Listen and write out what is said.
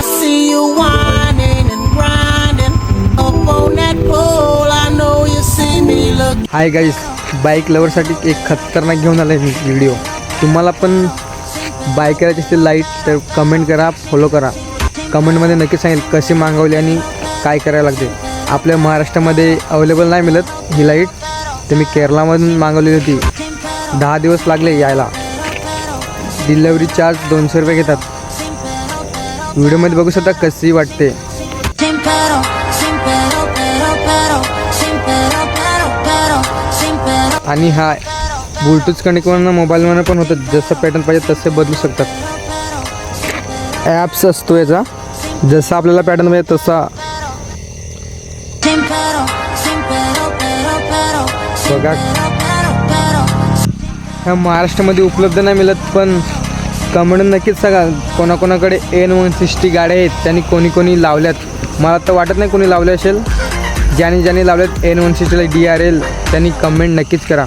I see you whining and grinding up on that pole. I know you see me look. Hi guys, bike लवरसाठी एक खतरनाक घेऊन आला आहे मी video. तुम्हाला पण बाईक करायची असते लाईट तर कमेंट करा, फॉलो करा. कमेंटमध्ये नक्की सांगेल कशी मागवली आणि काय करायला लागते. आपल्या महाराष्ट्रामध्ये अवेलेबल नाही मिळत ही लाईट, तर मी केरळामधून मागवली होती. 10 दिवस लागले यायला. डिलेवरी चार्ज 200 रुपये घेतात. व्हिडिओमध्ये बघू शकता कशी वाटते. आणि हा ब्लूटूथ कनेक्टवरनं मोबाईलवरनं पण होतं. जसं पॅटर्न पाहिजे तसे बदलू शकतात. ॲप्स असतो याचा, जसा आपल्याला पॅटर्न पाहिजे तसा. बघा, ह्या महाराष्ट्रामध्ये उपलब्ध नाही मिळत, पण कमेंट नक्कीच सांगा कोणाकोणाकडे N160 गाड्या आहेत, त्यांनी कोणी लावल्यात. मला तर वाटत नाही कोणी लावले असेल. ज्याने लावल्यात N160 DRL त्यांनी कमेंट नक्कीच करा.